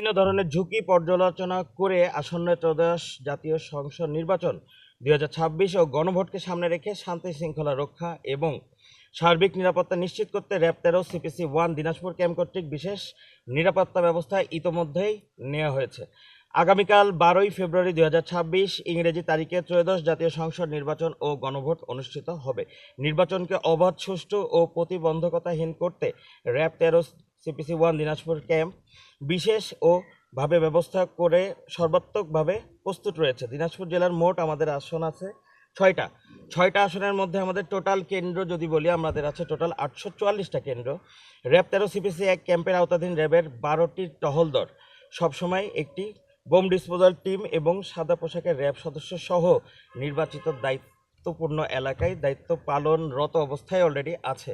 বিভিন্ন ধরনের ঝুঁকি পর্যালোচনা করে আসন্ন ত্রয়োদশ জাতীয় সংসদ নির্বাচন 2026 ও গণভোটকে সামনে রেখে শান্তি শৃঙ্খলা রক্ষা এবং সার্বিক নিরাপত্তা নিশ্চিত করতে র্যাব 13 সিপিসি 1 দিনাজপুর ক্যাম্প কর্তৃক বিশেষ নিরাপত্তা ব্যবস্থা ইতোমধ্যেই নেওয়া হয়েছে। আগামীকাল 12ই ফেব্রুয়ারি 2026 ইংরেজি তারিখে ত্রয়োদশ জাতীয় সংসদ নির্বাচন ও গণভোট অনুষ্ঠিত হবে। নির্বাচনকে অবাধ, সুষ্ঠু ও প্রতিবন্ধকতাহীন করতে র্যাব 13 সিপিসি 1 দিনাজপুর ক্যাম্প বিশেষ ও ভাবে ব্যবস্থা করে সর্বাত্মকভাবে প্রস্তুত রয়েছে। দিনাজপুর জেলার মোট আমাদের আসন আছে ছয়টা আসনের মধ্যে আমাদের টোটাল কেন্দ্র যদি বলি, আমাদের আছে টোটাল 844টা কেন্দ্র। র্যাব 13 সিপিসি 1 ক্যাম্পের আওতাধীন র্যাবের 12টি টহল দল, সবসময় একটি বোম ডিসপোজাল টিম এবং সাদা পোশাকের র্যাব সদস্য সহ নির্বাচিত দায়িত্বপূর্ণ এলাকায় দায়িত্ব পালনরত অবস্থায় অলরেডি আছে।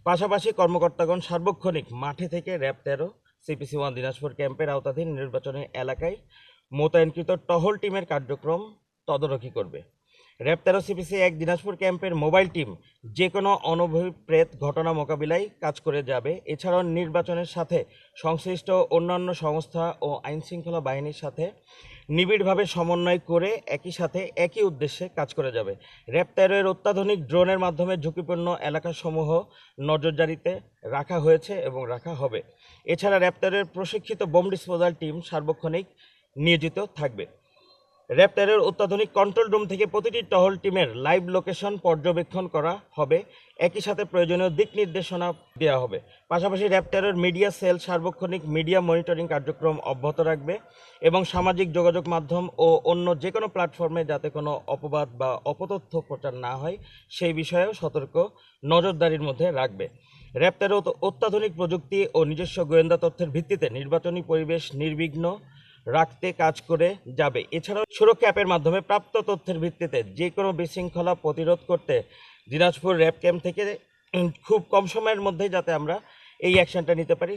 পাশাপাশি কর্মকর্তাগণ সার্বক্ষণিক মাঠে থেকে র্যাব 13 সিপিসি 1 দিনাজপুর ক্যাম্পের আওতাধীন নির্বাচনী এলাকায় মোতায়েনকৃত টহল টিমের কার্যক্রম তদারকি করবে। র্যাব 13 সিপিসি 1 দিনাজপুর ক্যাম্পের মোবাইল টিম যে কোনো অনভিপ্রেত ঘটনা মোকাবিলায় কাজ করে যাবে। এছাড়াও নির্বাচনের সাথে সংশ্লিষ্ট অন্যান্য সংস্থা ও আইনশৃঙ্খলা বাহিনীর সাথে নিবিড়ভাবে সমন্বয় করে একই সাথে একই উদ্দেশ্যে কাজ করে যাবে। র্যাব 13 এর অত্যাধুনিক ড্রোনের মাধ্যমে ঝুঁকিপূর্ণ এলাকাসমূহ নজরদারিতে রাখা হয়েছে এবং রাখা হবে। এছাড়া র্যাব 13 এর প্রশিক্ষিত বোম ডিসপোজাল টিম সার্বক্ষণিক নিয়োজিত থাকবে। র্যাব 13 এর অত্যাধুনিক কন্ট্রোল রুম থেকে প্রতিটি টহল টিমের লাইভ লোকেশন পর্যবেক্ষণ করা হবে। একই সাথে প্রয়োজনীয় দিক নির্দেশনা দেওয়া হবে। পাশাপাশি র্যাব 13 এর মিডিয়া সেল সার্বক্ষণিক মিডিয়া মনিটরিং কার্যক্রম অব্যাহত রাখবে এবং সামাজিক যোগাযোগ মাধ্যম ও অন্য যে কোনো প্ল্যাটফর্মে যাতে কোনো অপবাদ বা অপতথ্য প্রচার না হয় সেই বিষয়েও সতর্ক নজরদারির মধ্যে রাখবে। র্যাব 13 অত্যাধুনিক প্রযুক্তি ও নিজস্ব গোয়েন্দা তথ্যের ভিত্তিতে নির্বাচনী পরিবেশ নির্বিঘ্ন রাখতে কাজ করে যাবে। এছাড়াও সুরক্ষা অ্যাপের মাধ্যমে প্রাপ্ত তথ্যের ভিত্তিতে যে কোনো বিশৃঙ্খলা প্রতিরোধ করতে দিনাজপুর র্যাব ক্যাম্প থেকে খুব কম সময়ের মধ্যেই যাতে আমরা এই অ্যাকশনটা নিতে পারি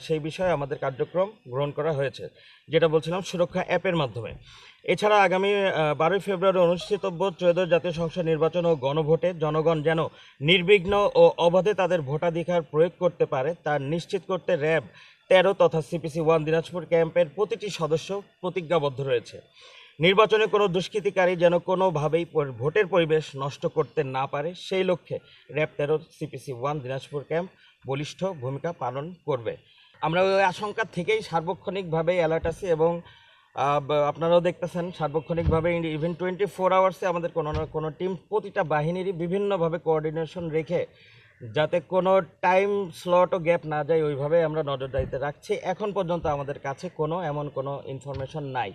সেই বিষয়ে আমাদের কার্যক্রম গ্রহণ করা হয়েছে, যেটা বলছিলাম সুরক্ষা অ্যাপের মাধ্যমে। এছাড়া আগামী 12ই ফেব্রুয়ারি অনুষ্ঠিতব্য ত্রয়োদশ জাতীয় সংসদ নির্বাচন ও গণভোটে জনগণ যেন নির্বিঘ্ন ও অবাধে তাদের ভোটাধিকার প্রয়োগ করতে পারে তা নিশ্চিত করতে র্যাব 13 তথা সিপিসি 1 দিনাজপুর ক্যাম্পের প্রতিটি সদস্য প্রতিজ্ঞাবদ্ধ রয়েছে। নির্বাচনে কোনো দুষ্কৃতিকারী যেন কোনোভাবেই ভোটের পরিবেশ নষ্ট করতে না পারে সেই লক্ষ্যে র্যাব 13 সিপিসি 1 দিনাজপুর ক্যাম্প বলিষ্ঠ ভূমিকা পালন করবে। আমরা ওই আশঙ্কা থেকেই সার্বক্ষণিকভাবে অ্যালার্ট আছি এবং আপনারাও দেখতেছেন সার্বক্ষণিকভাবে ইভেন 24 আওয়ার্সে আমাদের কোনো না কোনো টিম প্রতিটা বাহিনীরই বিভিন্নভাবে কোঅর্ডিনেশন রেখে যাতে কোনো টাইম স্লটও গ্যাপ না যায় ওইভাবে আমরা নজরদারিতে রাখছি। এখন পর্যন্ত আমাদের কাছে এমন কোনো ইনফরমেশন নাই,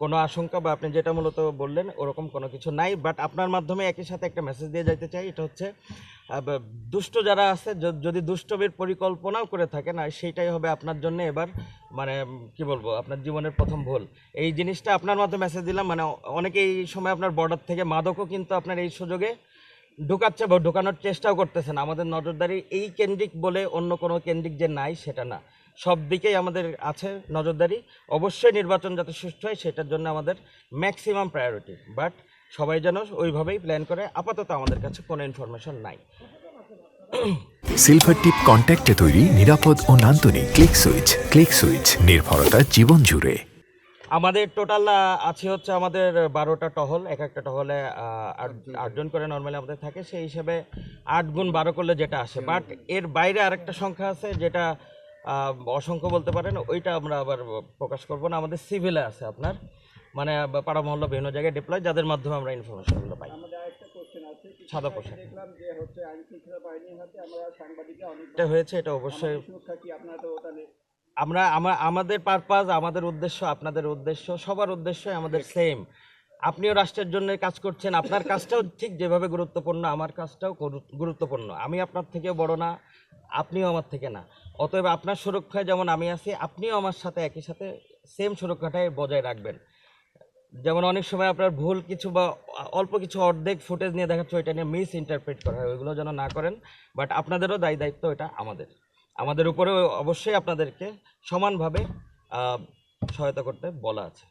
কোনো আশঙ্কা বা আপনি যেটা মূলত বললেন ওরকম কোনো কিছু নাই। বাট আপনার মাধ্যমে একই সাথে একটা মেসেজ দিয়ে যাইতে চাই, এটা হচ্ছে দুষ্ট যারা আছে যদি দুষ্টমির পরিকল্পনাও করে থাকেন আর সেইটাই হবে আপনার জন্য এবার মানে কি বলবো আপনার জীবনের প্রথম ভুল। এই জিনিসটা আপনার মাধ্যমে মেসেজ দিলাম। মানে অনেকে এই সময় আপনার বর্ডার থেকে মাদকও কিন্তু আপনার এই সুযোগে ঢুকাচ্ছে বা ঢুকানোর চেষ্টাও করতেছেন। আমাদের নজরদারি এই কেন্দ্রিক বলে অন্য কোনো কেন্দ্রিক যে নাই সেটা না, সব দিকেই আমাদের আছে নজরদারি। অবশ্যই নির্বাচন যাতে সুষ্ঠু হয় সেটার জন্য আমাদের ম্যাক্সিমাম প্রায়োরিটি, বাট সবাই যেন ওইভাবেই প্ল্যান করে। আপাতত আমাদের কাছে কোনো ইনফরমেশন নাই। সিলভার টিপ কন্ট্যাক্টে তৈরি নিরাপদ ও নান্দনিক ক্লিক সুইচ নির্ভরতা জীবন জুড়ে। আমাদের টোটাল আছে হচ্ছে আমাদের 12টা টহল, এক একটা টহলে 8জন করে নর্মালি আমাদের থাকে। সেই হিসেবে 8 গুণ 12 করলে যেটা আসে, বাট এর বাইরে আরেকটা সংখ্যা আছে যেটা অসংখ্য বলতে পারেন, ওইটা আমরা আবার প্রকাশ করব না। আমাদের সিভিলে আছে আপনার মানে পাড়া মহল্লা বিভিন্ন জায়গায় ডিপ্লয়, যাদের মাধ্যমে আমরা ইনফরমেশনগুলো পাই। সাদা পোশাক এটা হয়েছে, এটা অবশ্যই আমাদের পারপাস, আমাদের উদ্দেশ্য, আপনাদের উদ্দেশ্য, সবার উদ্দেশ্য আমাদের সেম। আপনিও রাষ্ট্রের জন্য কাজ করছেন, আপনার কাজটাও ঠিক যেভাবে গুরুত্বপূর্ণ আমার কাজটাও গুরুত্বপূর্ণ। আমি আপনার থেকেও বড় না, আপনিও আমার থেকে না। অতএব আপনার সুরক্ষায় যেমন আমি আছি, আপনিও আমার সাথে একই সাথে সেম সুরক্ষাটাই বজায় রাখবেন। যেমন অনেক সময় আপনার ভুল কিছু বা অল্প কিছু অর্ধেক ফুটেজ নিয়ে দেখাচ্ছে, ওইটা নিয়ে মিস ইন্টারপ্রেট করা হয়, ওইগুলো যেন না করেন। বাট আপনাদেরও দায়িত্ব, এটা আমাদের উপরেও অবশ্যই আপনাদেরকে সমানভাবে সহায়তা করতে বলা আছে।